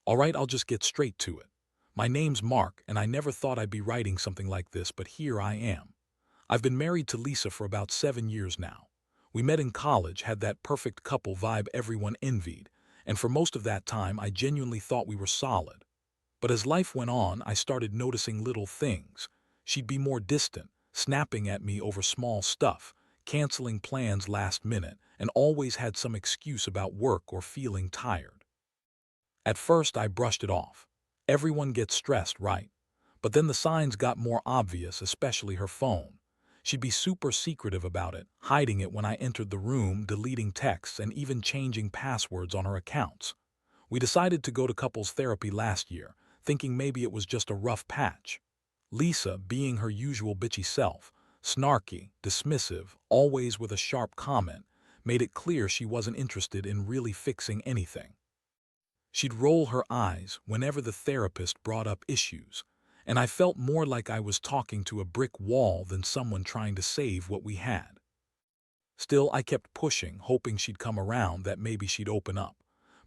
All right, I'll just get straight to it. My name's Mark, and I never thought I'd be writing something like this, but here I am. I've been married to Lisa for about 7 years now. We met in college, had that perfect couple vibe everyone envied, and for most of that time I genuinely thought we were solid. But as life went on, I started noticing little things. She'd be more distant, snapping at me over small stuff, canceling plans last minute, and always had some excuse about work or feeling tired. At first, I brushed it off. Everyone gets stressed, right? But then the signs got more obvious, especially her phone. She'd be super secretive about it, hiding it when I entered the room, deleting texts, and even changing passwords on her accounts. We decided to go to couples therapy last year, thinking maybe it was just a rough patch. Lisa, being her usual bitchy self, snarky, dismissive, always with a sharp comment, made it clear she wasn't interested in really fixing anything. She'd roll her eyes whenever the therapist brought up issues, and I felt more like I was talking to a brick wall than someone trying to save what we had. Still, I kept pushing, hoping she'd come around, that maybe she'd open up.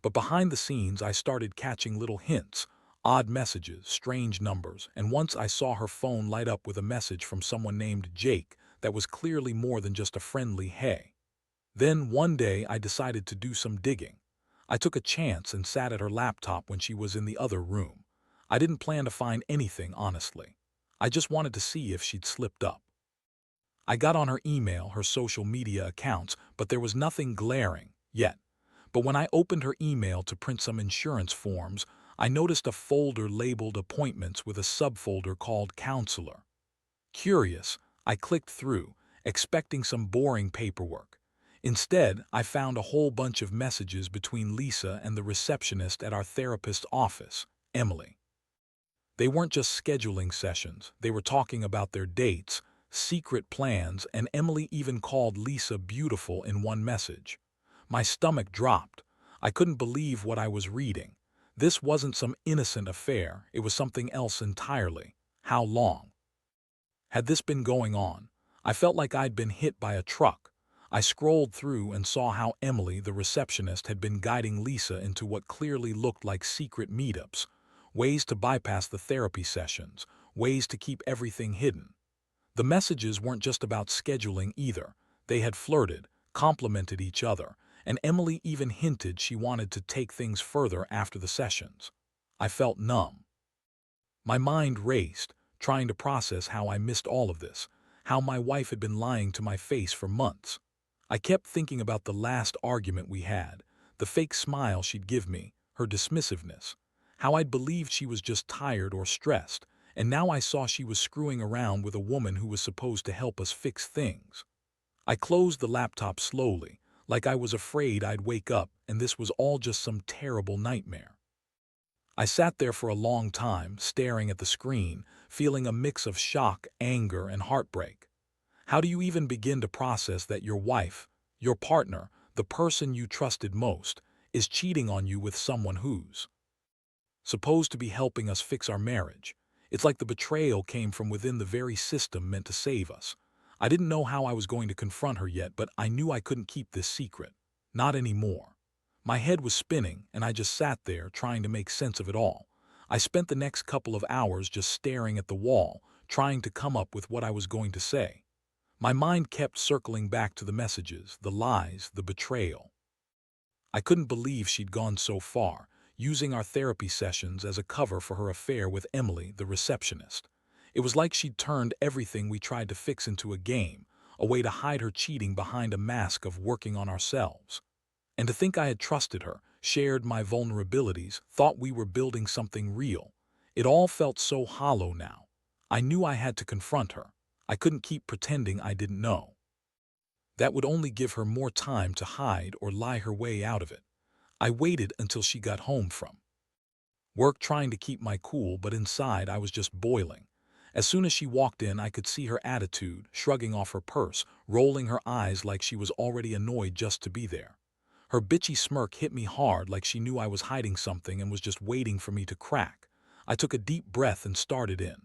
But behind the scenes, I started catching little hints, odd messages, strange numbers, and once I saw her phone light up with a message from someone named Jake that was clearly more than just a friendly hey. Then one day I decided to do some digging. I took a chance and sat at her laptop when she was in the other room. I didn't plan to find anything, honestly. I just wanted to see if she'd slipped up. I got on her email, her social media accounts, but there was nothing glaring, yet. But when I opened her email to print some insurance forms, I noticed a folder labeled Appointments with a subfolder called Counselor. Curious, I clicked through, expecting some boring paperwork. Instead, I found a whole bunch of messages between Lisa and the receptionist at our therapist's office, Emily. They weren't just scheduling sessions, they were talking about their dates, secret plans, and Emily even called Lisa beautiful in one message. My stomach dropped. I couldn't believe what I was reading. This wasn't some innocent affair, it was something else entirely. How long had this been going on? I felt like I'd been hit by a truck. I scrolled through and saw how Emily, the receptionist, had been guiding Lisa into what clearly looked like secret meetups, ways to bypass the therapy sessions, ways to keep everything hidden. The messages weren't just about scheduling either. They had flirted, complimented each other, and Emily even hinted she wanted to take things further after the sessions. I felt numb. My mind raced, trying to process how I missed all of this, how my wife had been lying to my face for months. I kept thinking about the last argument we had, the fake smile she'd give me, her dismissiveness, how I'd believed she was just tired or stressed, and now I saw she was screwing around with a woman who was supposed to help us fix things. I closed the laptop slowly, like I was afraid I'd wake up and this was all just some terrible nightmare. I sat there for a long time, staring at the screen, feeling a mix of shock, anger, and heartbreak. How do you even begin to process that your wife, your partner, the person you trusted most, is cheating on you with someone who's supposed to be helping us fix our marriage? It's like the betrayal came from within the very system meant to save us. I didn't know how I was going to confront her yet, but I knew I couldn't keep this secret. Not anymore. My head was spinning, and I just sat there trying to make sense of it all. I spent the next couple of hours just staring at the wall, trying to come up with what I was going to say. My mind kept circling back to the messages, the lies, the betrayal. I couldn't believe she'd gone so far, using our therapy sessions as a cover for her affair with Emily, the receptionist. It was like she'd turned everything we tried to fix into a game, a way to hide her cheating behind a mask of working on ourselves. And to think I had trusted her, shared my vulnerabilities, thought we were building something real. It all felt so hollow now. I knew I had to confront her. I couldn't keep pretending I didn't know. That would only give her more time to hide or lie her way out of it. I waited until she got home from work, trying to keep my cool, but inside I was just boiling. As soon as she walked in, I could see her attitude, shrugging off her purse, rolling her eyes like she was already annoyed just to be there. Her bitchy smirk hit me hard, like she knew I was hiding something and was just waiting for me to crack. I took a deep breath and started in.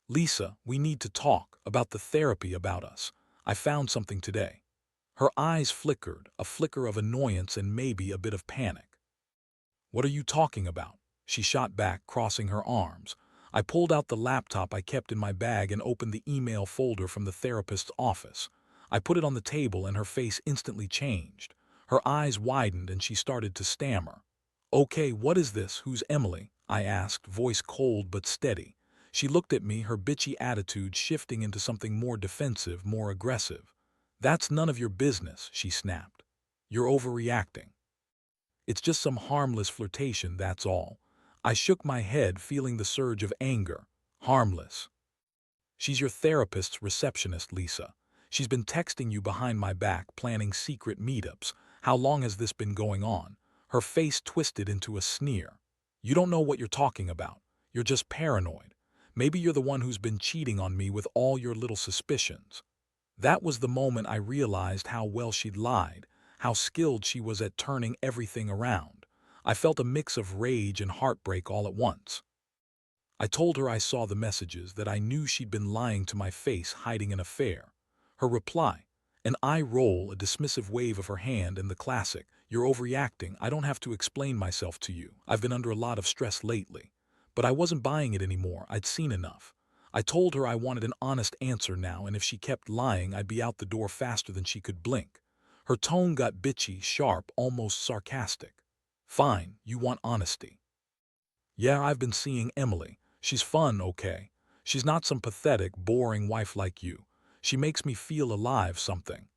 Lisa, we need to talk about the therapy, about us. I found something today. Her eyes flickered, a flicker of annoyance and maybe a bit of panic. What are you talking about? she shot back, crossing her arms. I pulled out the laptop I kept in my bag and opened the email folder from the therapist's office. I put it on the table and her face instantly changed. Her eyes widened and she started to stammer. "Okay, what is this? Who's Emily?" I asked, voice cold but steady. She looked at me, her bitchy attitude shifting into something more defensive, more aggressive. "That's none of your business," she snapped. "You're overreacting. It's just some harmless flirtation, that's all." I shook my head, feeling the surge of anger. Harmless. She's your therapist's receptionist, Lisa. She's been texting you behind my back, planning secret meetups. How long has this been going on? Her face twisted into a sneer. "You don't know what you're talking about. You're just paranoid. Maybe you're the one who's been cheating on me with all your little suspicions." That was the moment I realized how well she'd lied, how skilled she was at turning everything around. I felt a mix of rage and heartbreak all at once. I told her I saw the messages, that I knew she'd been lying to my face, hiding an affair. Her reply, an eye roll, a dismissive wave of her hand, and the classic, "You're overreacting. I don't have to explain myself to you. I've been under a lot of stress lately." But I wasn't buying it anymore. I'd seen enough. I told her I wanted an honest answer now, and if she kept lying, I'd be out the door faster than she could blink. Her tone got bitchy, sharp, almost sarcastic. "Fine, you want honesty. Yeah, I've been seeing Emily. She's fun, okay? She's not some pathetic, boring wife like you. She makes me feel alive, something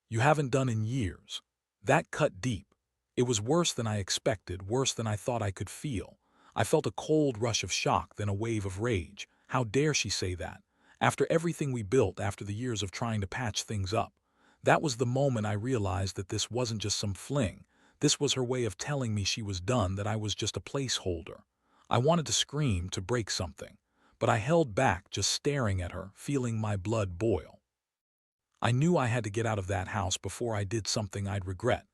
you haven't done in years." That cut deep. It was worse than I expected, worse than I thought I could feel. I felt a cold rush of shock, then a wave of rage. How dare she say that? After everything we built, after the years of trying to patch things up. That was the moment I realized that this wasn't just some fling. This was her way of telling me she was done, that I was just a placeholder. I wanted to scream, to break something. But I held back, just staring at her, feeling my blood boil. I knew I had to get out of that house before I did something I'd regret.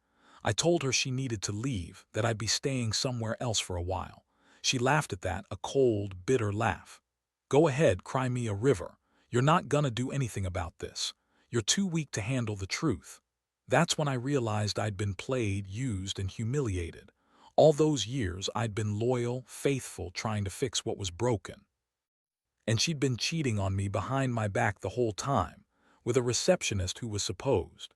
I told her she needed to leave, that I'd be staying somewhere else for a while. She laughed at that, a cold, bitter laugh. "Go ahead, cry me a river. You're not gonna do anything about this. You're too weak to handle the truth." That's when I realized I'd been played, used, and humiliated. All those years I'd been loyal, faithful, trying to fix what was broken. And she'd been cheating on me behind my back the whole time, with a receptionist who was supposed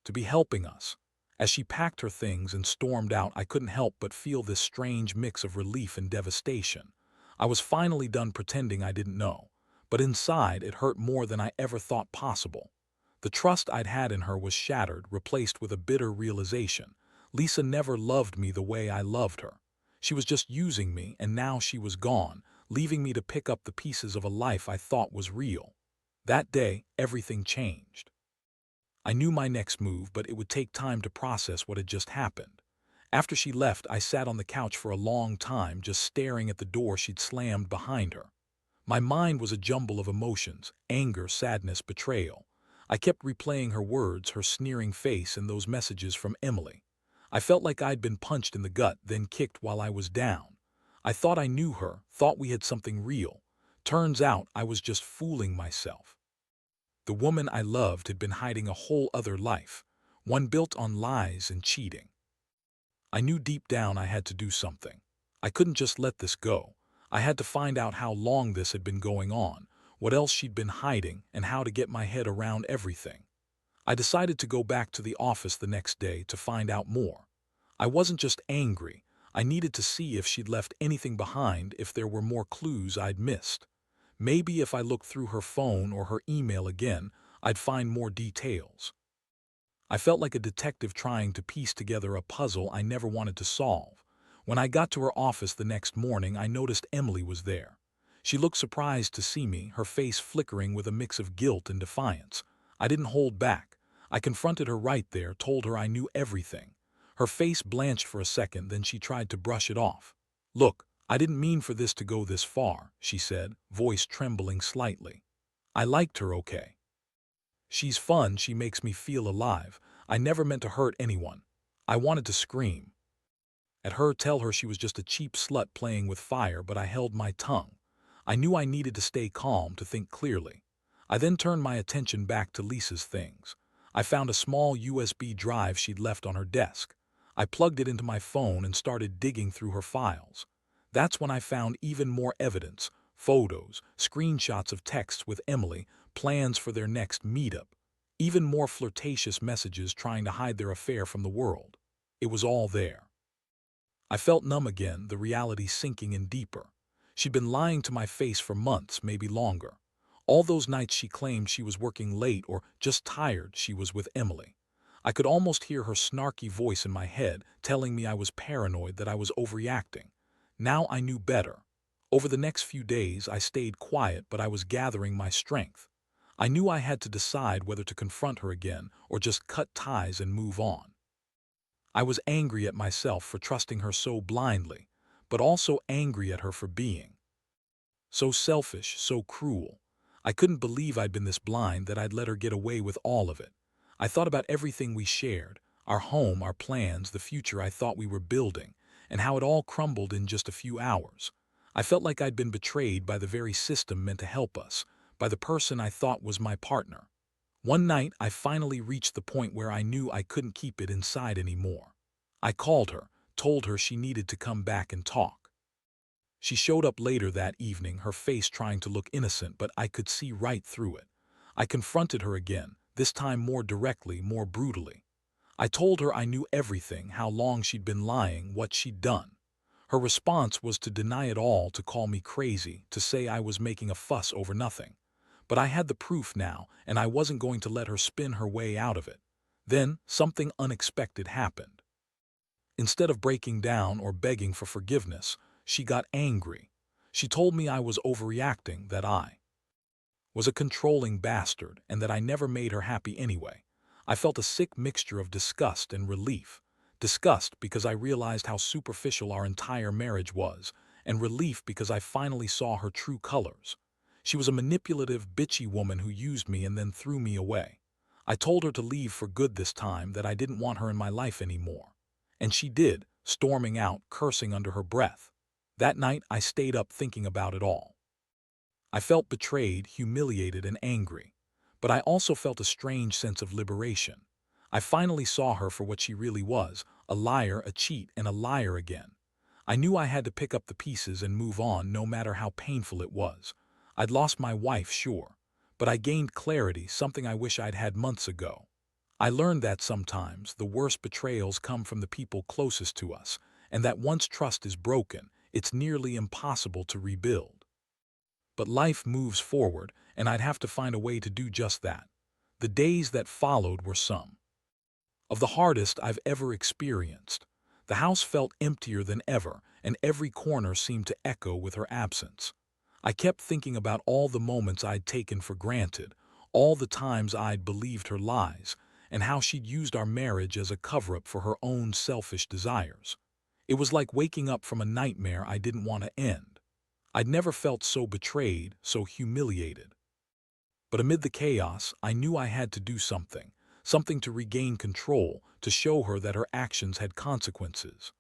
to be helping us. As she packed her things and stormed out, I couldn't help but feel this strange mix of relief and devastation. I was finally done pretending I didn't know, but inside it hurt more than I ever thought possible. The trust I'd had in her was shattered, replaced with a bitter realization. Lisa never loved me the way I loved her. She was just using me, and now she was gone, leaving me to pick up the pieces of a life I thought was real. That day, everything changed. I knew my next move, but it would take time to process what had just happened. After she left, I sat on the couch for a long time, just staring at the door she'd slammed behind her. My mind was a jumble of emotions: anger, sadness, betrayal. I kept replaying her words, her sneering face, and those messages from Emily. I felt like I'd been punched in the gut, then kicked while I was down. I thought I knew her, thought we had something real. Turns out I was just fooling myself. The woman I loved had been hiding a whole other life, one built on lies and cheating. I knew deep down I had to do something. I couldn't just let this go. I had to find out how long this had been going on, what else she'd been hiding, and how to get my head around everything. I decided to go back to the office the next day to find out more. I wasn't just angry. I needed to see if she'd left anything behind, if there were more clues I'd missed. Maybe if I looked through her phone or her email again, I'd find more details. I felt like a detective trying to piece together a puzzle I never wanted to solve. When I got to her office the next morning, I noticed Emily was there. She looked surprised to see me, her face flickering with a mix of guilt and defiance. I didn't hold back. I confronted her right there, told her I knew everything. Her face blanched for a second, then she tried to brush it off. "Look, I didn't mean for this to go this far," she said, voice trembling slightly. "I liked her, okay? She's fun, she makes me feel alive. I never meant to hurt anyone." I wanted to scream at her, tell her she was just a cheap slut playing with fire, but I held my tongue. I knew I needed to stay calm, to think clearly. I then turned my attention back to Lisa's things. I found a small USB drive she'd left on her desk. I plugged it into my phone and started digging through her files. That's when I found even more evidence, photos, screenshots of texts with Emily, plans for their next meetup, even more flirtatious messages trying to hide their affair from the world. It was all there. I felt numb again, the reality sinking in deeper. She'd been lying to my face for months, maybe longer. All those nights she claimed she was working late or just tired, she was with Emily. I could almost hear her snarky voice in my head telling me I was paranoid, that I was overreacting. Now I knew better. Over the next few days, I stayed quiet, but I was gathering my strength. I knew I had to decide whether to confront her again or just cut ties and move on. I was angry at myself for trusting her so blindly, but also angry at her for being so selfish, so cruel. I couldn't believe I'd been this blind, that I'd let her get away with all of it. I thought about everything we shared, our home, our plans, the future I thought we were building, and how it all crumbled in just a few hours. I felt like I'd been betrayed by the very system meant to help us, by the person I thought was my partner. One night, I finally reached the point where I knew I couldn't keep it inside anymore. I called her, told her she needed to come back and talk. She showed up later that evening, her face trying to look innocent, but I could see right through it. I confronted her again, this time more directly, more brutally. I told her I knew everything, how long she'd been lying, what she'd done. Her response was to deny it all, to call me crazy, to say I was making a fuss over nothing. But I had the proof now, and I wasn't going to let her spin her way out of it. Then, something unexpected happened. Instead of breaking down or begging for forgiveness, she got angry. She told me I was overreacting, that I was a controlling bastard, and that I never made her happy anyway. I felt a sick mixture of disgust and relief. Disgust because I realized how superficial our entire marriage was, and relief because I finally saw her true colors. She was a manipulative, bitchy woman who used me and then threw me away. I told her to leave for good this time, that I didn't want her in my life anymore. And she did, storming out, cursing under her breath. That night, I stayed up thinking about it all. I felt betrayed, humiliated, and angry. But I also felt a strange sense of liberation. I finally saw her for what she really was, a liar, a cheat, and a liar again. I knew I had to pick up the pieces and move on, no matter how painful it was. I'd lost my wife, sure, but I gained clarity, something I wish I'd had months ago. I learned that sometimes the worst betrayals come from the people closest to us, and that once trust is broken, it's nearly impossible to rebuild. But life moves forward, and I'd have to find a way to do just that. The days that followed were some of the hardest I've ever experienced. The house felt emptier than ever, and every corner seemed to echo with her absence. I kept thinking about all the moments I'd taken for granted, all the times I'd believed her lies, and how she'd used our marriage as a cover-up for her own selfish desires. It was like waking up from a nightmare I didn't want to end. I'd never felt so betrayed, so humiliated. But amid the chaos, I knew I had to do something, something to regain control, to show her that her actions had consequences.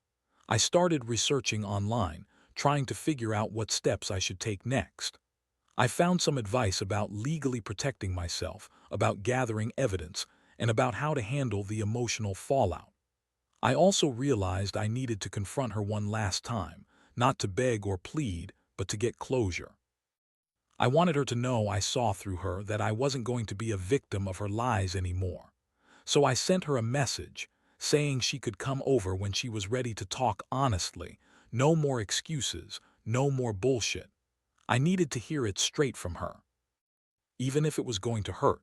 I started researching online, trying to figure out what steps I should take next. I found some advice about legally protecting myself, about gathering evidence, and about how to handle the emotional fallout. I also realized I needed to confront her one last time, not to beg or plead, but to get closure. I wanted her to know I saw through her, that I wasn't going to be a victim of her lies anymore. So I sent her a message, saying she could come over when she was ready to talk honestly. No more excuses, no more bullshit. I needed to hear it straight from her, even if it was going to hurt.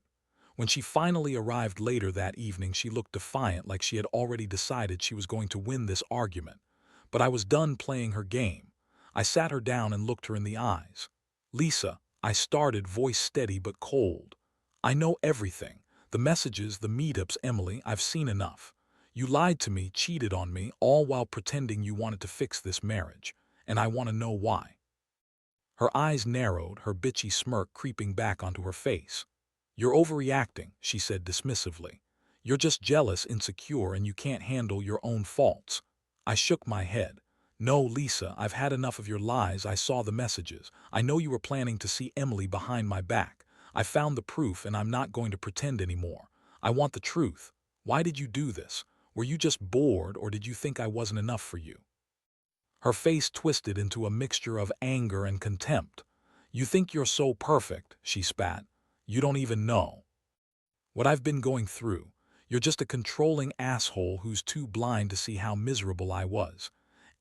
When she finally arrived later that evening, she looked defiant, like she had already decided she was going to win this argument. But I was done playing her game. I sat her down and looked her in the eyes. "Lisa," I started, voice steady but cold. "I know everything. The messages, the meetups, Emily, I've seen enough. You lied to me, cheated on me, all while pretending you wanted to fix this marriage. And I want to know why." Her eyes narrowed, her bitchy smirk creeping back onto her face. "You're overreacting," she said dismissively. "You're just jealous, insecure, and you can't handle your own faults." I shook my head. "No, Lisa, I've had enough of your lies. I saw the messages. I know you were planning to see Emily behind my back. I found the proof, and I'm not going to pretend anymore. I want the truth. Why did you do this? Were you just bored, or did you think I wasn't enough for you?" Her face twisted into a mixture of anger and contempt. "You think you're so perfect," she spat. "You don't even know what I've been going through. You're just a controlling asshole who's too blind to see how miserable I was.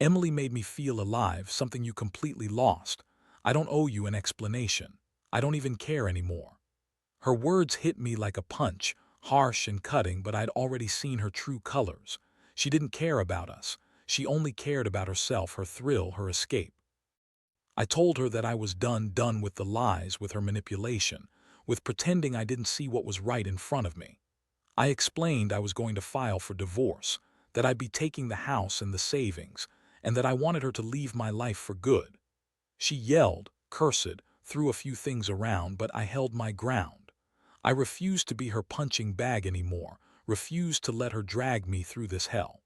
Emily made me feel alive, something you completely lost. I don't owe you an explanation. I don't even care anymore." Her words hit me like a punch, harsh and cutting, but I'd already seen her true colors. She didn't care about us. She only cared about herself, her thrill, her escape. I told her that I was done with the lies, with her manipulation, with pretending I didn't see what was right in front of me. I explained I was going to file for divorce, that I'd be taking the house and the savings, and that I wanted her to leave my life for good. She yelled, cursed, threw a few things around, but I held my ground. I refused to be her punching bag anymore, refused to let her drag me through this hell.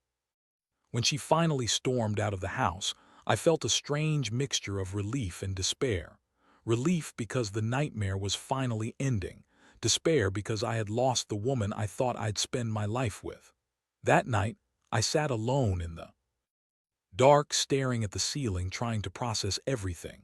When she finally stormed out of the house, I felt a strange mixture of relief and despair. Relief because the nightmare was finally ending. Despair because I had lost the woman I thought I'd spend my life with. That night, I sat alone in the dark, staring at the ceiling, trying to process everything.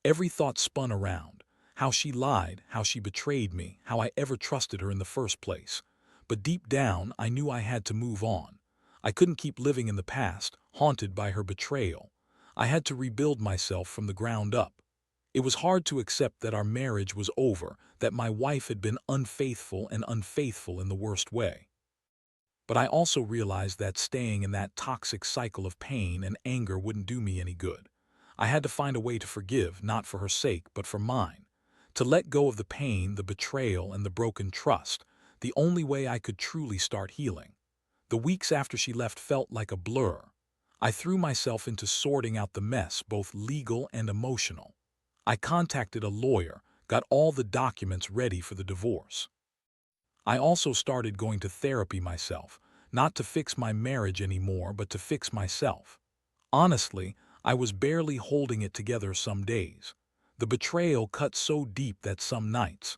Every thought spun around. How she lied, how she betrayed me, how I ever trusted her in the first place. But deep down, I knew I had to move on. I couldn't keep living in the past, haunted by her betrayal. I had to rebuild myself from the ground up. It was hard to accept that our marriage was over, that my wife had been unfaithful, and unfaithful in the worst way. But I also realized that staying in that toxic cycle of pain and anger wouldn't do me any good. I had to find a way to forgive, not for her sake, but for mine. To let go of the pain, the betrayal, and the broken trust, the only way I could truly start healing. The weeks after she left felt like a blur. I threw myself into sorting out the mess, both legal and emotional. I contacted a lawyer, got all the documents ready for the divorce. I also started going to therapy myself, not to fix my marriage anymore, but to fix myself. Honestly, I was barely holding it together some days. The betrayal cut so deep that some nights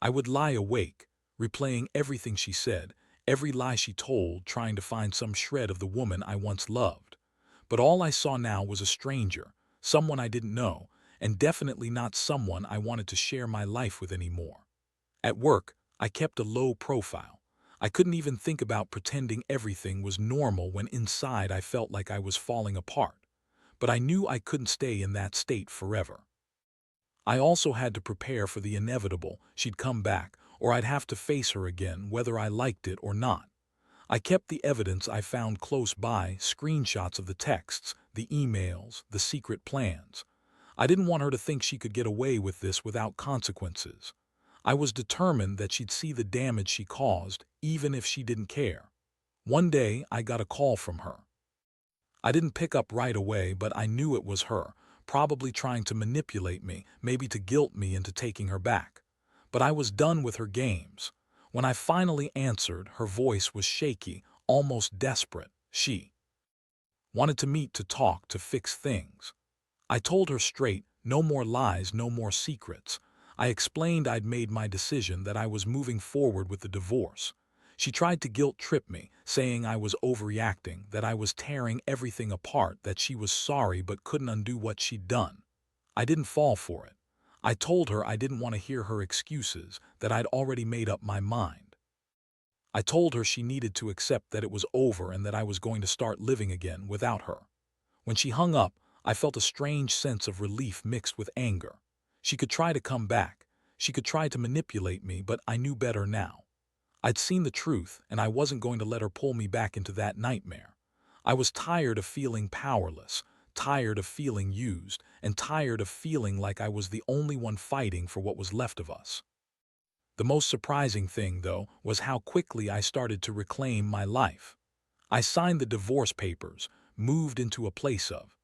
I would lie awake, replaying everything she said, every lie she told, trying to find some shred of the woman I once loved. But all I saw now was a stranger, someone I didn't know, and definitely not someone I wanted to share my life with anymore. At work, I kept a low profile. I couldn't even think about pretending everything was normal when inside I felt like I was falling apart. But I knew I couldn't stay in that state forever. I also had to prepare for the inevitable. She'd come back, or I'd have to face her again, whether I liked it or not. I kept the evidence I found close by, screenshots of the texts, the emails, the secret plans. I didn't want her to think she could get away with this without consequences. I was determined that she'd see the damage she caused, even if she didn't care. One day, I got a call from her. I didn't pick up right away, but I knew it was her, probably trying to manipulate me, maybe to guilt me into taking her back. But I was done with her games. When I finally answered, her voice was shaky, almost desperate. She wanted to meet, to talk, to fix things. I told her straight, no more lies, no more secrets. I explained I'd made my decision, that I was moving forward with the divorce. She tried to guilt-trip me, saying I was overreacting, that I was tearing everything apart, that she was sorry but couldn't undo what she'd done. I didn't fall for it. I told her I didn't want to hear her excuses, that I'd already made up my mind. I told her she needed to accept that it was over and that I was going to start living again without her. When she hung up, I felt a strange sense of relief mixed with anger. She could try to come back. She could try to manipulate me, but I knew better now. I'd seen the truth, and I wasn't going to let her pull me back into that nightmare. I was tired of feeling powerless, tired of feeling used, and tired of feeling like I was the only one fighting for what was left of us. The most surprising thing, though, was how quickly I started to reclaim my life. I signed the divorce papers, moved into a place of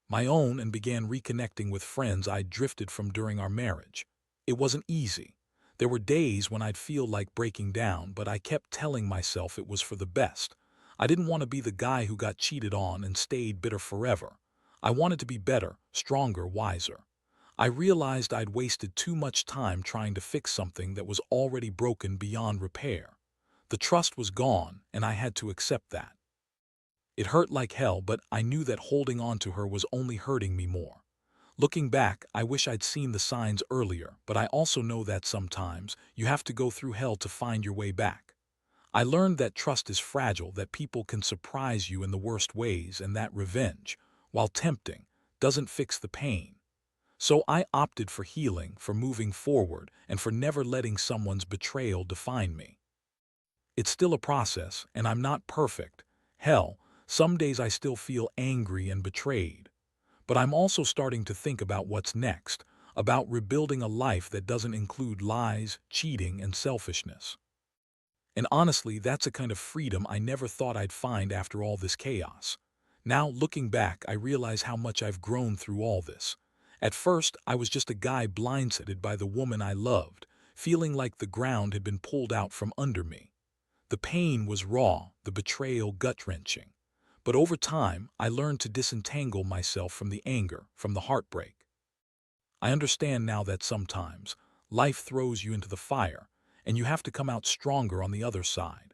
my own, and began reconnecting with friends I'd drifted from during our marriage. It wasn't easy. There were days when I'd feel like breaking down, but I kept telling myself it was for the best. I didn't want to be the guy who got cheated on and stayed bitter forever. I wanted to be better, stronger, wiser. I realized I'd wasted too much time trying to fix something that was already broken beyond repair. The trust was gone, and I had to accept that. It hurt like hell, but I knew that holding on to her was only hurting me more. Looking back, I wish I'd seen the signs earlier, but I also know that sometimes you have to go through hell to find your way back. I learned that trust is fragile, that people can surprise you in the worst ways, and that revenge, while tempting, doesn't fix the pain. So I opted for healing, for moving forward, and for never letting someone's betrayal define me. It's still a process, and I'm not perfect. Hell, some days I still feel angry and betrayed. But I'm also starting to think about what's next, about rebuilding a life that doesn't include lies, cheating, and selfishness. And honestly, that's a kind of freedom I never thought I'd find after all this chaos. Now, looking back, I realize how much I've grown through all this. At first, I was just a guy blindsided by the woman I loved, feeling like the ground had been pulled out from under me. The pain was raw, the betrayal gut-wrenching. But over time, I learned to disentangle myself from the anger, from the heartbreak. I understand now that sometimes life throws you into the fire, and you have to come out stronger on the other side.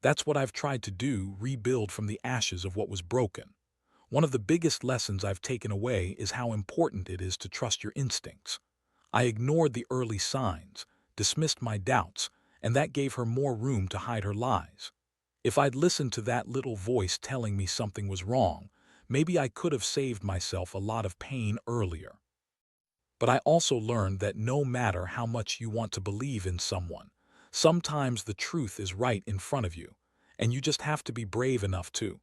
That's what I've tried to do, rebuild from the ashes of what was broken. One of the biggest lessons I've taken away is how important it is to trust your instincts. I ignored the early signs, dismissed my doubts, and that gave her more room to hide her lies. If I'd listened to that little voice telling me something was wrong, maybe I could have saved myself a lot of pain earlier. But I also learned that no matter how much you want to believe in someone, sometimes the truth is right in front of you, and you just have to be brave enough to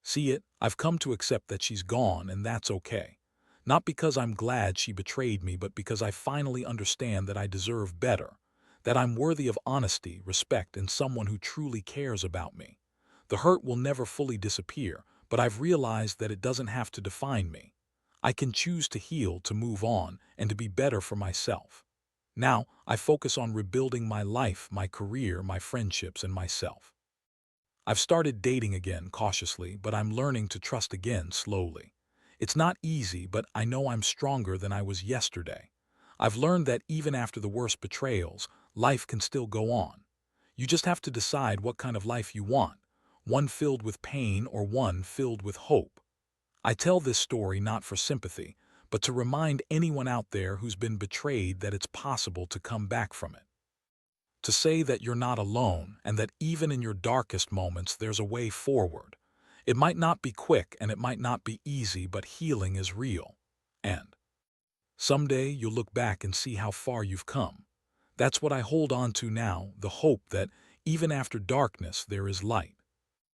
see it. I've come to accept that she's gone, and that's okay. Not because I'm glad she betrayed me, but because I finally understand that I deserve better, that I'm worthy of honesty, respect, and someone who truly cares about me. The hurt will never fully disappear, but I've realized that it doesn't have to define me. I can choose to heal, to move on, and to be better for myself. Now, I focus on rebuilding my life, my career, my friendships, and myself. I've started dating again cautiously, but I'm learning to trust again slowly. It's not easy, but I know I'm stronger than I was yesterday. I've learned that even after the worst betrayals, life can still go on. You just have to decide what kind of life you want, one filled with pain or one filled with hope. I tell this story not for sympathy, but to remind anyone out there who's been betrayed that it's possible to come back from it. To say that you're not alone and that even in your darkest moments there's a way forward. It might not be quick and it might not be easy, but healing is real. And someday you'll look back and see how far you've come. That's what I hold on to now, the hope that even after darkness there is light.